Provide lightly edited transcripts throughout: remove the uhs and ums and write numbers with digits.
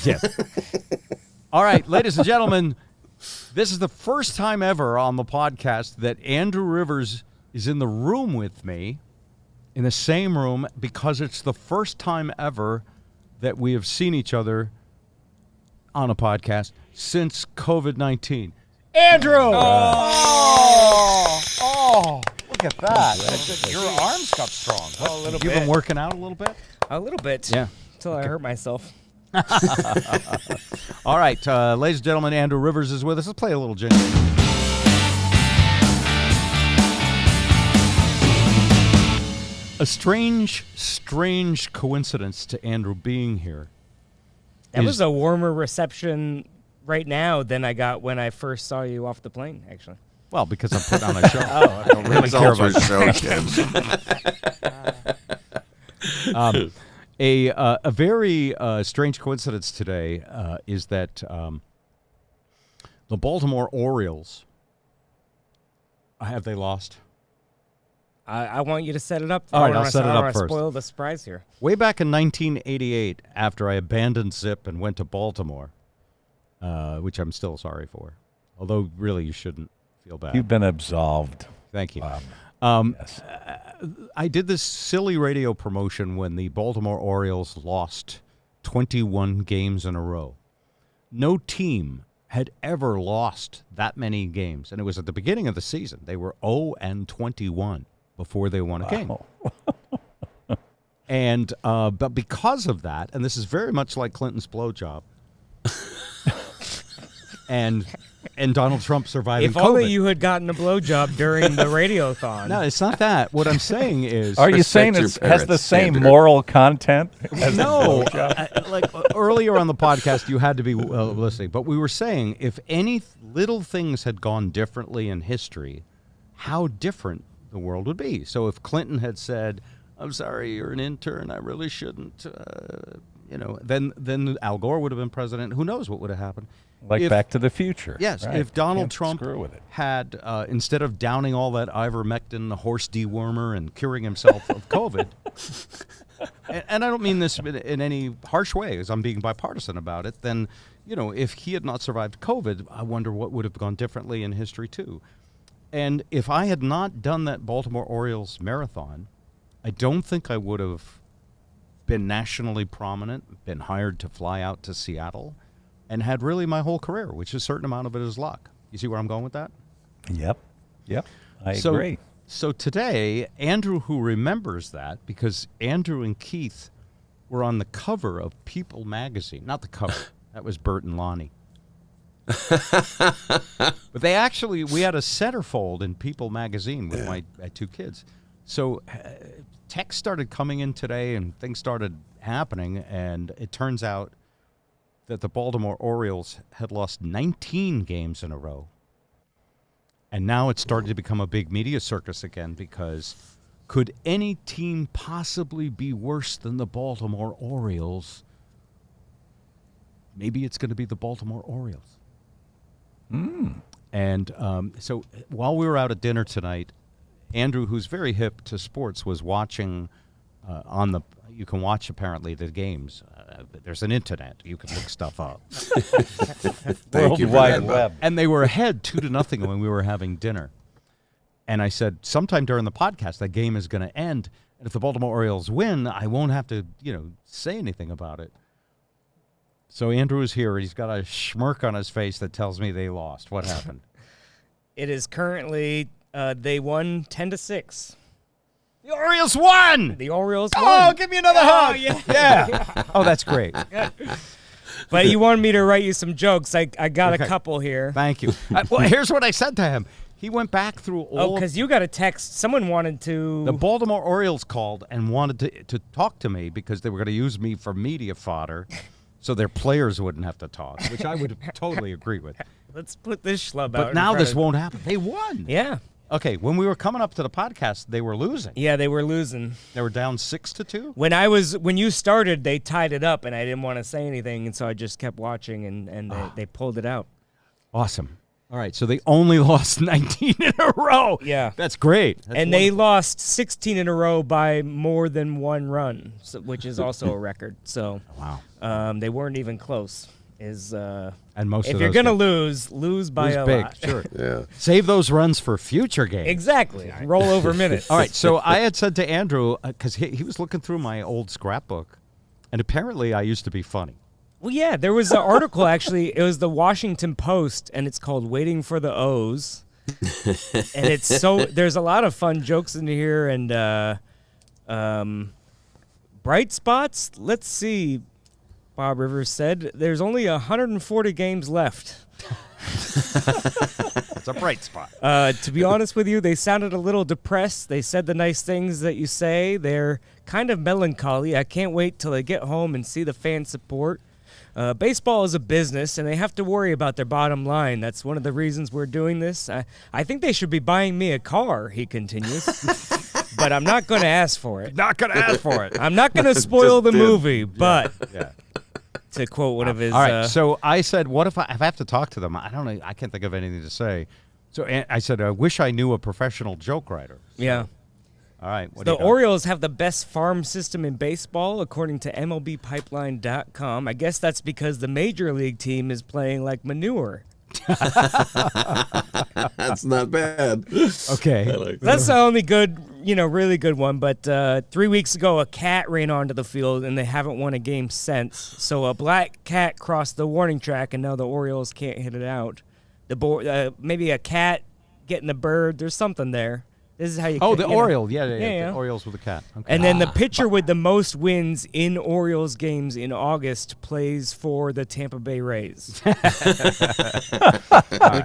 Yeah. All right, ladies and gentlemen, this is the first time ever on the podcast that Andrew Rivers is in the room with me, in the same room, because it's the first time ever that we have seen each other on a podcast since COVID-19. Andrew! Oh, look at that. Your arms got strong. A little You've bit. been working out a little bit? A little bit. Yeah. Until I hurt myself. All right, ladies and gentlemen, Andrew Rivers is with us. Let's play a little jingle. A strange coincidence to Andrew being here. That was a warmer reception right now than I got when I first saw you off the plane, actually. Well, because I'm putting on a show. I don't really care about show. A very strange coincidence today is that the Baltimore Orioles, have they lost? I want you to set it up. All right, I'll set it up first. Spoil the surprise here. Way back in 1988, after I abandoned Zip and went to Baltimore, which I'm still sorry for, although really you shouldn't feel bad. You've been absolved. Thank you. Yes. I did this silly radio promotion when the Baltimore Orioles lost 21 games in a row. No team had ever lost that many games, and it was at the beginning of the season. They were 0-21 before they won a game. And but because of that, and this is very much like Clinton's blowjob, and Donald Trump surviving If COVID. only you had gotten a blowjob during the radiothon. No, it's not that. What I'm saying is... Are you saying it has the same moral content as No. the blowjob? Like earlier on the podcast, you had to be listening. But we were saying if any little things had gone differently in history, how different the world would be. So if Clinton had said, I'm sorry, you're an intern, I really shouldn't, then Al Gore would have been president. Who knows what would have happened? Like Back to the Future. Yes, right. if Donald Can't Trump screw with it. had, instead of downing all that ivermectin, the horse dewormer, and curing himself of COVID, and I don't mean this in any harsh way, as I'm being bipartisan about it, then, if he had not survived COVID, I wonder what would have gone differently in history, too. And if I had not done that Baltimore Orioles marathon, I don't think I would have been nationally prominent, been hired to fly out to Seattle, and had really my whole career, which a certain amount of it is luck. You see where I'm going with that? Yep. I agree. So today, Andrew, who remembers that, because Andrew and Keith were on the cover of People magazine. Not the cover. That was Bert and Lonnie. But we had a centerfold in People magazine with my two kids. So texts started coming in today and things started happening, and it turns out that the Baltimore Orioles had lost 19 games in a row. And now it's started to become a big media circus again, because could any team possibly be worse than the Baltimore Orioles? Maybe it's going to be the Baltimore Orioles. And so while we were out at dinner tonight, Andrew, who's very hip to sports, was watching you can watch apparently the games. There's an internet. You can look stuff up. Thank you, Wide Web. And they were ahead 2-0 when we were having dinner. And I said, sometime during the podcast, that game is going to end. And if the Baltimore Orioles win, I won't have to, say anything about it. So Andrew is here. He's got a smirk on his face that tells me they lost. What happened? It is currently, they won 10-6. The Orioles won! The Orioles won. Oh, give me another hug! Yeah. Oh, that's great. But you wanted me to write you some jokes. I got a couple here. Thank you. Well, here's what I said to him. He went back through all... because you got a text. Someone wanted to... The Baltimore Orioles called and wanted to talk to me because they were going to use me for media fodder so their players wouldn't have to talk, which I would totally agree with. Let's put this schlub out. But now this won't happen. They won. Yeah. Okay, when we were coming up to the podcast, they were losing. Yeah, they were losing. They were down 6-2? When you started, they tied it up, and I didn't want to say anything, and so I just kept watching, and they pulled it out. Awesome. All right, so they only lost 19 in a row. Yeah. That's great. That's And they wonderful. lost 16 in a row by more than one run, which is also a record. So Wow. they weren't even close. And most If of you're those going to games- lose by a big, lot. sure. Yeah. Save those runs for future games. Exactly. Rollover minutes. All right, so I had said to Andrew, because he was looking through my old scrapbook, and apparently I used to be funny. Well, yeah, there was an article, actually. It was the Washington Post, and it's called Waiting for the O's. And there's a lot of fun jokes in here, and bright spots. Let's see, Bob Rivers said. There's only 140 games left. That's a bright spot. To be honest with you, they sounded a little depressed. They said the nice things that you say. They're kind of melancholy. I can't wait till I get home and see the fan support. Baseball is a business, and they have to worry about their bottom line. That's one of the reasons we're doing this. I think they should be buying me a car, he continues. But I'm not going to ask for it. Not going to ask for it. I'm not going to spoil the did. movie, but Yeah. to quote one of his... All right, so I said, what if I have to talk to them? I don't know. I can't think of anything to say. So I said, I wish I knew a professional joke writer. yeah. All right. What The do you got? Orioles have the best farm system in baseball, according to MLBpipeline.com. I guess that's because the major league team is playing like manure. That's not bad. Okay. I like that. That's the only good, really good one. But 3 weeks ago, a cat ran onto the field, and they haven't won a game since. So a black cat crossed the warning track, and now the Orioles can't hit it out. Maybe a cat getting a bird. There's something there. This is how you. Oh, the you know. Oriole. Yeah. Yeah. The Orioles with a cat. Okay. And then the pitcher with the most wins in Orioles games in August plays for the Tampa Bay Rays, which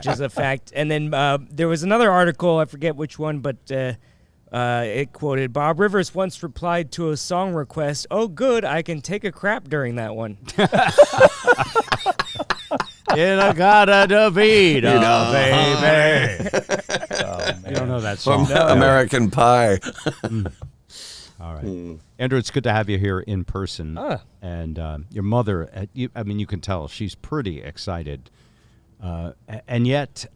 is a fact. And then there was another article, I forget which one, but it quoted, Bob Rivers once replied to a song request, "Oh, good, I can take a crap during that one." In a Gata Davida, baby. Oh, You don't know that song. American Pie. All right. Andrew, it's good to have you here in person. And your mother, you can tell she's pretty excited. And yet...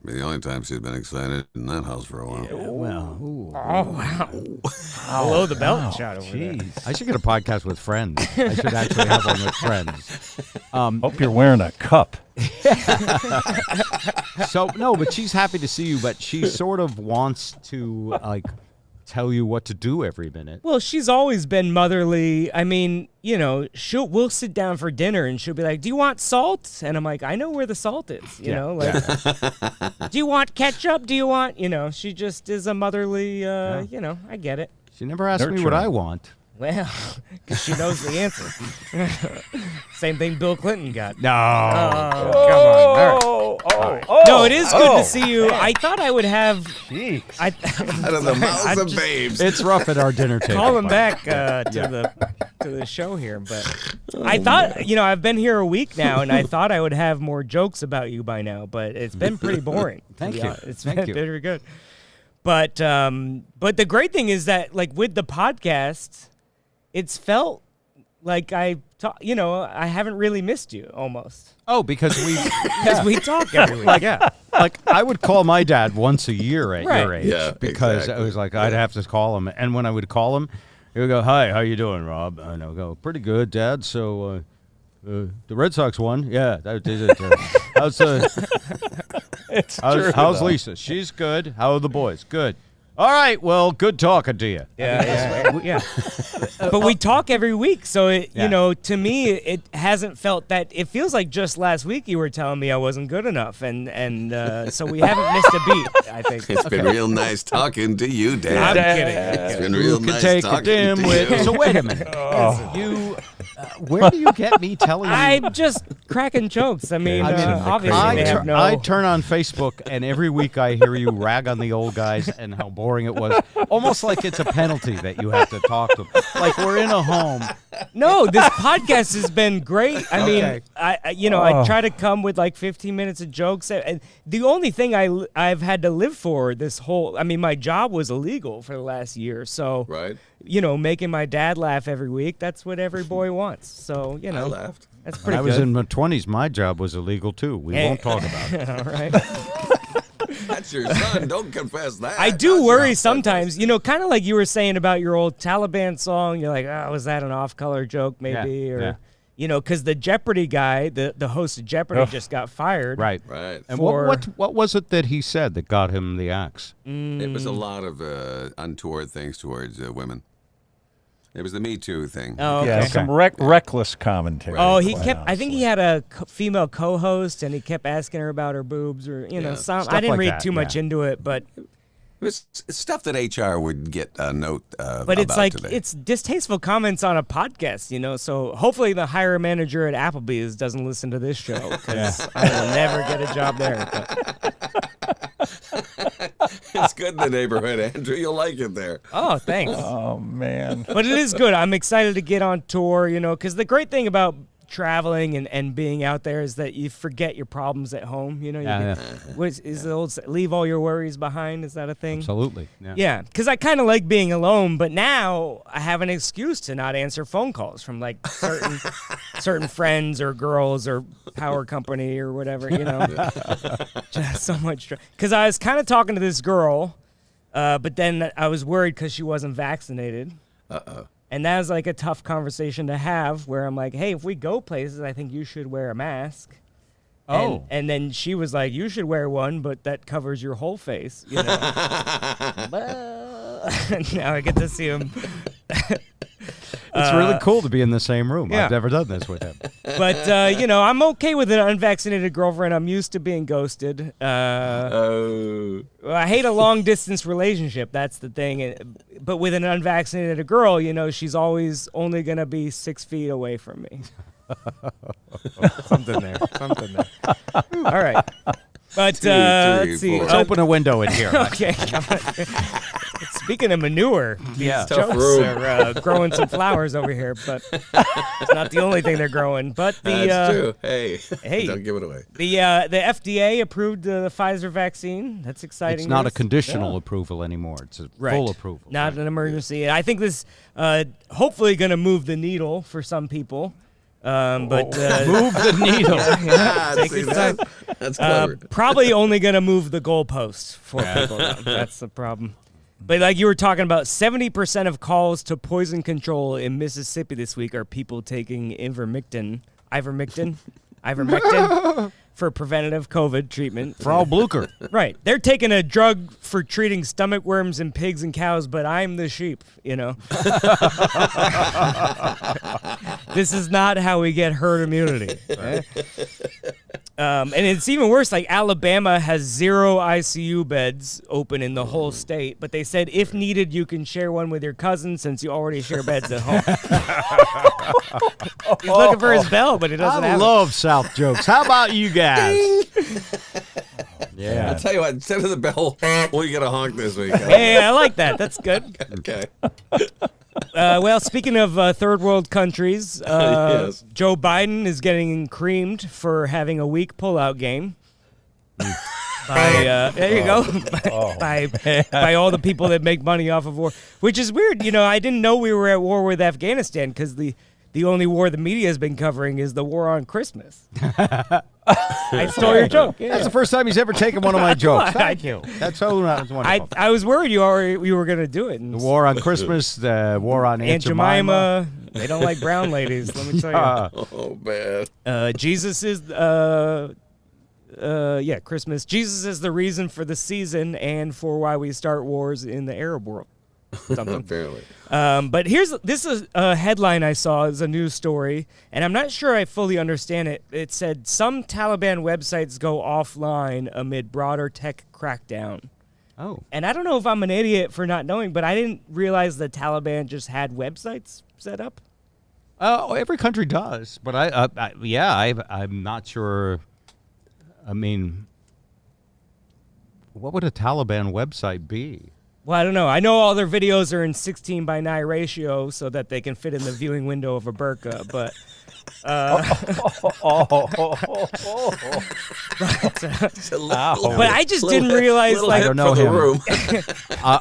The only time she's been excited in that house for a while. well... Oh, wow. Below the belt shot over there. I should get a podcast with friends. I should actually have one with friends. Hope you're wearing a cup. So, no, but she's happy to see you, but she sort of wants to, tell you what to do every minute. Well, she's always been motherly. I mean, we'll sit down for dinner and she'll be like, "Do you want salt?" And I'm like, "I know where the salt is." Do you want ketchup? Do you want, she just is a motherly, I get it. She never asked me what Nurturing. I want. Well, because she knows the answer. Same thing Bill Clinton got. No. Oh, come on. All right. No, it is good to see you. I thought I would have. Out of the mouths of babes. It's rough at our dinner table. Call him back to the show here, but I thought I've been here a week now, and I thought I would have more jokes about you by now, but it's been pretty boring. Thank you. It's Thank been you. very good. But the great thing is that with the podcast, it's felt like I haven't really missed you almost. Oh, because We talk every week. I would call my dad once a year at your Right. age. Yeah, because exactly. it was like I'd have to call him, and when I would call him, he would go, "Hi, how you doing, Rob?" And I would go, "Pretty good, Dad. So the Red Sox won. Yeah, that did it. How's Lisa? She's good. How are the boys? Good. All right. Well, good talking to you. Yeah. But we talk every week, so to me, it hasn't felt that. It feels like just last week you were telling me I wasn't good enough, and so we haven't missed a beat. I think It's been real nice talking to you, I'm Dad. kidding. It's been real You nice can take a talking to dimwit. you. So wait a minute. You, where do you get me telling you? I'm just cracking jokes. I mean, obviously they have no. I turn on Facebook, and every week I hear you rag on the old guys and how boring it was. Almost like it's a penalty that you have to talk to them. Like we're in a home. No, this podcast has been great. I mean, Okay. I try to come with like 15 minutes of jokes. And the only thing I've had to live for my job was illegal for the last year. So, Right? making my dad laugh every week, that's what every boy wants. So, I laughed. That's When pretty I was good. in my 20s, my job was illegal too. We won't talk about it. All right. That's your son. Don't confess that. I do That's worry your sometimes, kind of like you were saying about your old Taliban song. You're like, oh, was that an off-color joke maybe? Because the Jeopardy guy, the host of Jeopardy, just got fired. Right. Right. And For- what was it that he said that got him the axe? It was a lot of untoward things towards women. It was the Me Too thing. Oh, okay. Yeah, some reckless commentary. Oh, he quite kept. I think he honestly. had a female co-host, and he kept asking her about her boobs, or Yeah, some. stuff I didn't like read that, too much yeah. into it, but It was stuff that HR would get a note it's about like today. it's distasteful comments on a podcast, So hopefully the hiring manager at Applebee's doesn't listen to this show because I will never get a job there. But, It's good in the neighborhood, Andrew. You'll like it there. oh, thanks. Oh man. But it is good. I'm excited to get on tour, because the great thing about traveling and being out there is that you forget your problems at home. You Yeah, what is the old leave all your worries behind? Is that a thing? Absolutely. Yeah. Yeah, because I kind of like being alone, but now I have an excuse to not answer phone calls from like certain friends or girls or power company or whatever, Just so much. Because I was kind of talking to this girl, but then I was worried because she wasn't vaccinated. Uh-oh. And that was like a tough conversation to have where I'm like, hey, if we go places, I think you should wear a mask. Oh. And then she was like, you should wear one, but that covers your whole face. Well, now I get to see him. It's really cool to be in the same room. yeah. I've never done this with him. But, I'm okay with an unvaccinated girlfriend. I'm used to being ghosted. Oh. I hate a long-distance relationship. That's the thing. But with an unvaccinated girl, she's always only going to be 6 feet away from me. Something there. All right. But Two, three, let's see. four. Let's open a window in here. Okay. Speaking of manure, Yeah. these Tough jokes room. are growing some flowers over here, but it's not the only thing they're growing. But That's true. Hey. hey. Don't give it away. the FDA approved the Pfizer vaccine. That's exciting. It's not a news. conditional approval anymore. It's a full approval. Not an emergency. And I think this hopefully going to move the needle for some people. But Move the needle. take See your time. that? That's clever. Probably only going to move the goalposts for people. That's the problem. But like you were talking about, 70% of calls to poison control in Mississippi this week are people taking ivermectin for preventative COVID treatment. Frau Blucher. Right. They're taking a drug for treating stomach worms in pigs and cows, but I'm the sheep, This is not how we get herd immunity. Right? And it's even worse, like Alabama has 0 ICU beds open in the whole state, but they said if needed, you can share one with your cousin since you already share beds at home. He's looking for his bell, but he doesn't I have love South jokes. How about you guys? I'll tell you what, instead of the bell, we get a honk this week. it. Hey, I like that. That's good. Okay. Well, speaking of third world countries, Yes. Joe Biden is getting creamed for having a weak pullout game. There you go. by all the people that make money off of war, which is weird. I didn't know we were at war with Afghanistan because the only war the media has been covering is the war on Christmas. I stole your joke. Yeah. That's the first time he's ever taken one of my jokes. I- Thank you. That's so wonderful. I was worried you were going to do it. And The war on Christmas, the war on Aunt Jemima. They don't like brown ladies. Let me tell you. Oh, man. Jesus is Christmas. Jesus is the reason for the season and for why we start wars in the Arab world. Something. Apparently. But this is a headline I saw. It's a news story, and I'm not sure I fully understand it. It said some Taliban websites go offline amid broader tech crackdown. Oh. And I don't know if I'm an idiot for not knowing, but I didn't realize the Taliban just had websites set up. Oh, every country does, but I'm not sure. I mean, what would a Taliban website be? Well, I don't know. I know all their videos are in 16:9 ratio so that they can fit in the viewing window of a burqa, but but I just didn't realize, like, I don't know for the him. room.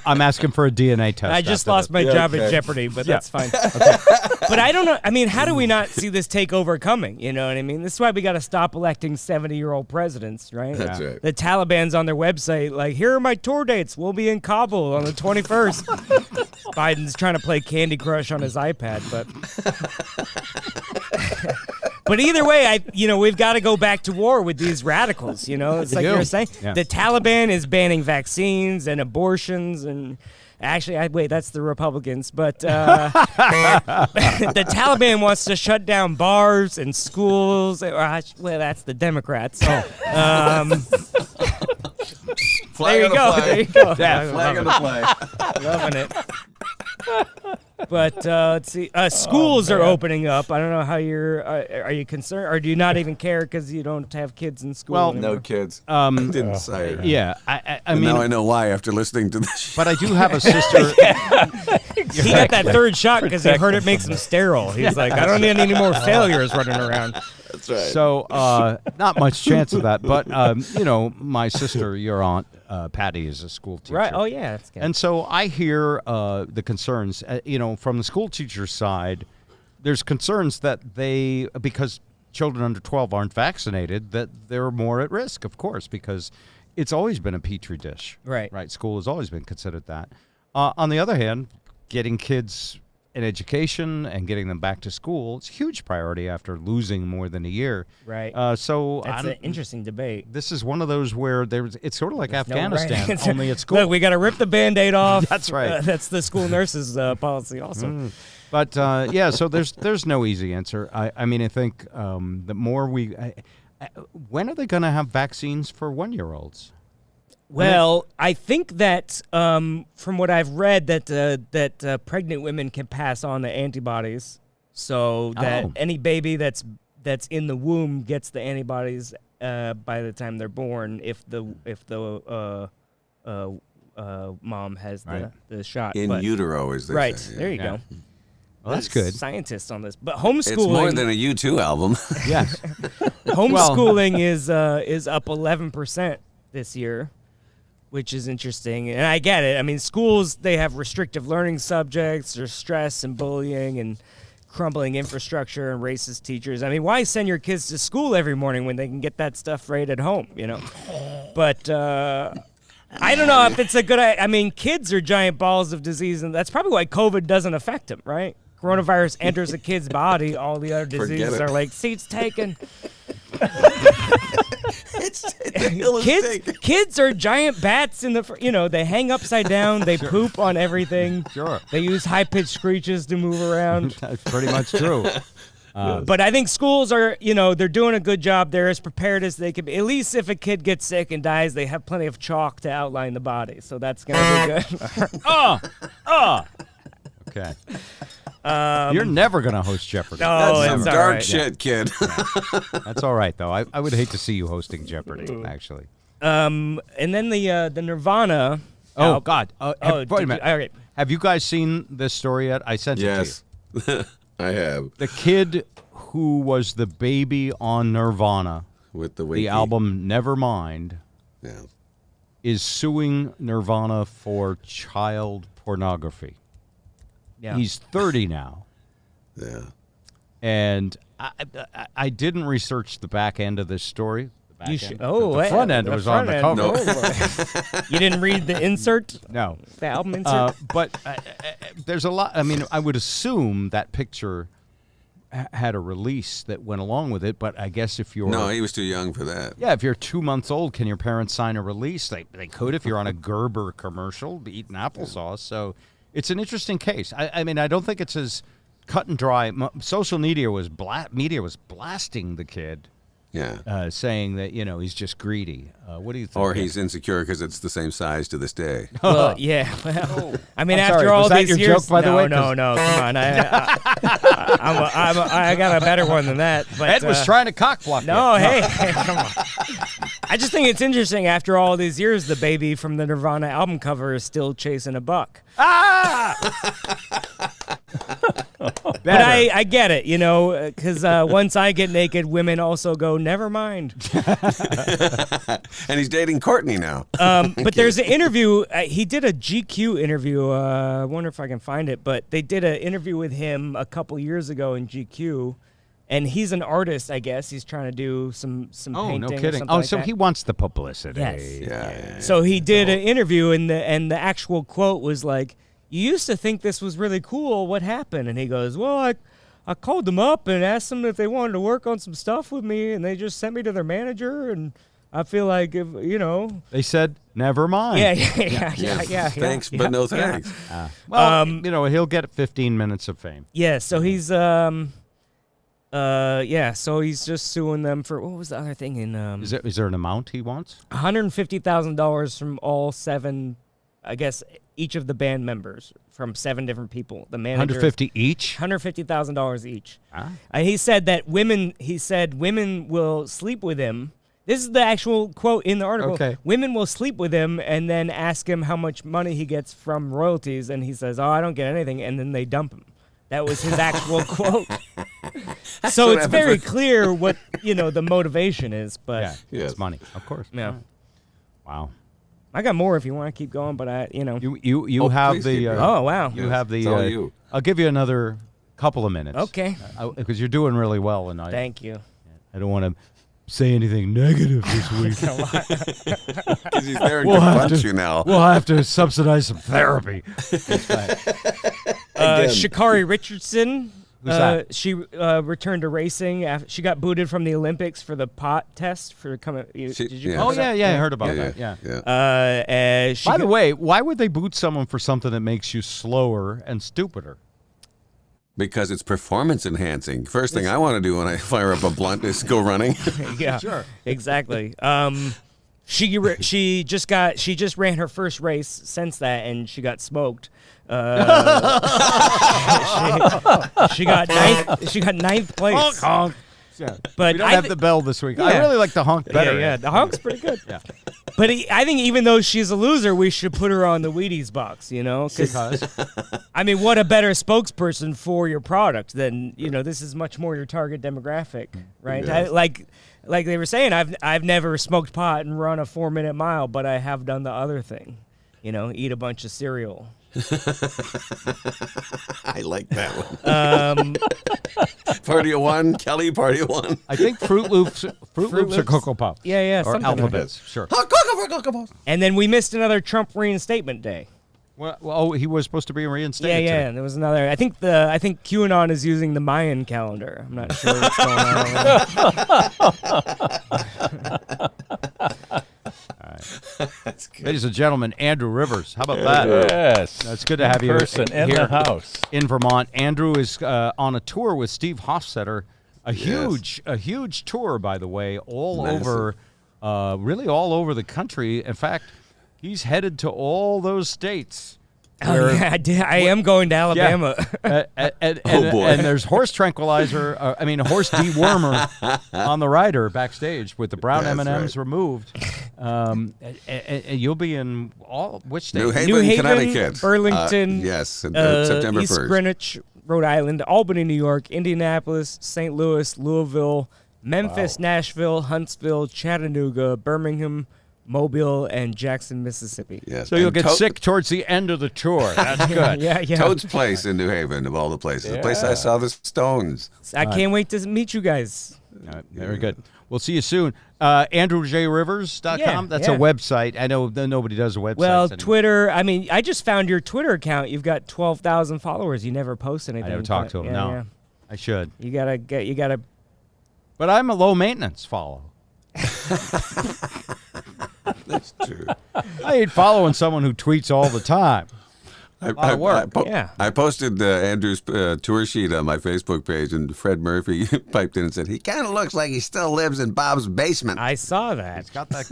I'm asking for a DNA test. I just after lost this. my job okay. at Jeopardy, but that's fine. But I don't know. I mean, how do we not see this takeover coming? You know what I mean? This is why we got to stop electing 70-year-old presidents, right? That's right. The Taliban's on their website, like, here are my tour dates. We'll be in Kabul on the 21st. Biden's trying to play Candy Crush on his iPad, but... But either way, we've got to go back to war with these radicals, It's like you were saying. Yeah. The Taliban is banning vaccines and abortions and... Actually, wait, that's the Republicans, but the Taliban wants to shut down bars and schools. Well, that's the Democrats. Flag There you on the go. flag. There you go. Yeah, flag on the flag. Loving it. But let's see. Schools are opening up. I don't know how are you concerned, or do you not even care because you don't have kids in school? Well, anymore? No kids. Didn't say it. Yeah, I And mean, now I know why after listening to this. but I do have a sister. He got that third shot because he heard it makes him sterile. He's like, I don't need any more failures running around. That's right. So, not much chance of that. But, my sister, your aunt, Patty, is a school teacher. Right. Oh, yeah. That's good. And so I hear the concerns, from the school teacher's side, there's concerns that because children under 12 aren't vaccinated, that they're more at risk, of course, because it's always been a petri dish. Right. Right. School has always been considered that. On the other hand, getting kids an education and getting them back to school is a huge priority after losing more than a year. Right. So That's an interesting debate. this is one of those where it's sort of like There's no right Afghanistan, answer. only at school. Look, we got to rip the Band-Aid off. That's right. That's the school nurses' policy also. But so there's no easy answer. I mean, I think the more when are they going to have vaccines for 1-year-olds? Well, I think that from what I've read, that pregnant women can pass on the antibodies, so that any baby that's in the womb gets the antibodies by the time they're born, if the mom has the shot. In utero, as they Right. say. There you go. Well, that's good. Scientists on this, but homeschooling. It's more than a U2 album. Yes. Homeschooling is up 11% this year, which is interesting. And I get it. I mean, schools, they have restrictive learning subjects. There's stress and bullying and crumbling infrastructure and racist teachers. I mean, why send your kids to school every morning when they can get that stuff right at home, But I don't know if it's a good I mean, kids are giant balls of disease, and that's probably why COVID doesn't affect them, right? Coronavirus enters a kid's body, all the other diseases are like, seats taken. Kids are giant bats in they hang upside down, they poop on everything. Sure. They use high-pitched screeches to move around. That's pretty much true. But I think schools are, they're doing a good job. They're as prepared as they can be. At least if a kid gets sick and dies, they have plenty of chalk to outline the body. So that's going to be good. Okay. You're never going to host Jeopardy. Oh, That's some it's all dark right. shit, kid. That's all right, though. I would hate to see you hosting Jeopardy, actually. And then the Nirvana. Oh, God. Wait a did minute. all right. Have you guys seen this story yet? I sent it to you. Yes. I have. The kid who was the baby on Nirvana, With the the album Nevermind, Yeah. is suing Nirvana for child pornography. Yeah. He's 30 now. Yeah. And I didn't research the back end of this story. The back You end. should. The front end was on the cover. No. You didn't read the insert? No. The album insert? But there's a lot. I mean, I would assume that picture had a release that went along with it. But I guess if you're No, he was too young for that. yeah, if you're 2 months old, can your parents sign a release? They could if you're on a Gerber commercial eating applesauce. So it's an interesting case. I mean, I don't think it's as cut and dry. Social media was blasting the kid. Yeah. Saying that he's just greedy. What do you think? Or he's insecure because it's the same size to this day. Well, yeah. Well, I mean, I'm after sorry, all was that these your years, joke, by the no, way? no, come on. I got a better one than that. But, Ed was trying to cockblock No, you. hey, come on. I just think it's interesting. After all these years, the baby from the Nirvana album cover is still chasing a buck. Ah! But I get it, because once I get naked, women also go, never mind. And he's dating Courtney now. But there's an interview. He did a GQ interview. I wonder if I can find it. But they did an interview with him a couple years ago in GQ. And he's an artist, I guess. He's trying to do some painting. No or kidding. something like So that. he wants the publicity. Yes. Yeah. So he did an interview, and the actual quote was like, "You used to think this was really cool. What happened?" And he goes, "Well, I called them up and asked them if they wanted to work on some stuff with me, and they just sent me to their manager, and I feel like, They said, never mind. yeah. Thanks, but no thanks. Well, he'll get 15 minutes of fame. Yeah, so he's so he's just suing them for, what was the other thing in Is there an amount he wants? $150,000 from all 7, I guess, each of the band members from 7 different people. The manager, 150 each? $150,000 each. Ah. And he said that women will sleep with him. This is the actual quote in the article. Okay. Women will sleep with him and then ask him how much money he gets from royalties, and he says, "Oh, I don't get anything," and then they dump him. That was his actual quote. So it's very clear what, the motivation is, but It's money, of course. yeah. Wow. I got more if you want to keep going, but You have please the keep going. Oh, wow. you have the It's all you. I'll give you another couple of minutes. Okay. Because you're doing really well, and Thank you. I don't want to say anything negative this week. Because he's there and We'll can have punch to- you now. We'll have to subsidize some therapy. Sha'Carri Richardson. Who's that? She returned to racing. After she got booted from the Olympics for the pot test for coming. Did you? yeah. cover Oh, that? yeah, I heard about Yeah, that. Yeah. yeah. She By the way, why would they boot someone for something that makes you slower and stupider? Because it's performance enhancing. First thing I want to do when I fire up a blunt is go running. yeah, Sure. exactly. She just ran her first race since that, and she got smoked. She got ninth place. Honk, honk. Yeah. But We don't I have thi- the bell this week. I Yeah. really like the honk better. Yeah, the honk's pretty good. Yeah. But I think even though she's a loser, we should put her on the Wheaties box, 'cause, Because I mean, what a better spokesperson for your product than, this is much more your target demographic, right? Yes. Like they were saying, I've never smoked pot and run a 4-minute mile, but I have done the other thing, eat a bunch of cereal. I like that one. Party of one, Kelly, party of one. I think Fruit Loops are Loops. Cocoa Puffs. Yeah, Or something like Alphabets. Sure. And then we missed another Trump reinstatement day. Well, he was supposed to be reinstated. Yeah, today. and there was another. I think QAnon is using the Mayan calendar. I'm not sure what's going on. That's good. Ladies and gentlemen, Andrew Rivers. How about that? Yes. It's good to have you Person in here the house. in Vermont. Andrew is on a tour with Steve Hofstetter. A huge tour, by the way, all Massive. over, really all over the country. In fact, he's headed to all those states. Oh, yeah, I am going to Alabama. And boy. and there's horse tranquilizer, horse dewormer on the rider backstage with the brown That's M&Ms right. removed. And you'll be in which state? New Haven, New Haven, Connecticut. Burlington, Yes, September East 1st. Greenwich, Rhode Island, Albany, New York, Indianapolis, St. Louis, Louisville, Memphis, Nashville, Huntsville, Chattanooga, Birmingham, Mobile, and Jackson, Mississippi. Yes. So you'll and get sick towards the end of the tour. That's good. Yeah. Toad's Place in New Haven, of all the places. The place I saw the Stones. I can't wait to meet you guys. All right, very good. We'll see you soon. AndrewJRivers.com. Yeah, That's yeah. a website. I know that nobody does a website. Well, anymore. Twitter. I mean, I just found your Twitter account. You've got 12,000 followers. You never post anything. I never talk to him. Yeah, No, yeah. I should. You gotta. But I'm a low maintenance follow. That's true. I ain't following someone who tweets all the time. lot of work. Yeah. I posted Andrew's tour sheet on my Facebook page, and Fred Murphy piped in and said, he kind of looks like he still lives in Bob's basement. I saw that.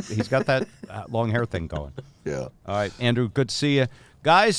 He's got that long hair thing going. Yeah. All right, Andrew, good to see you. Guys,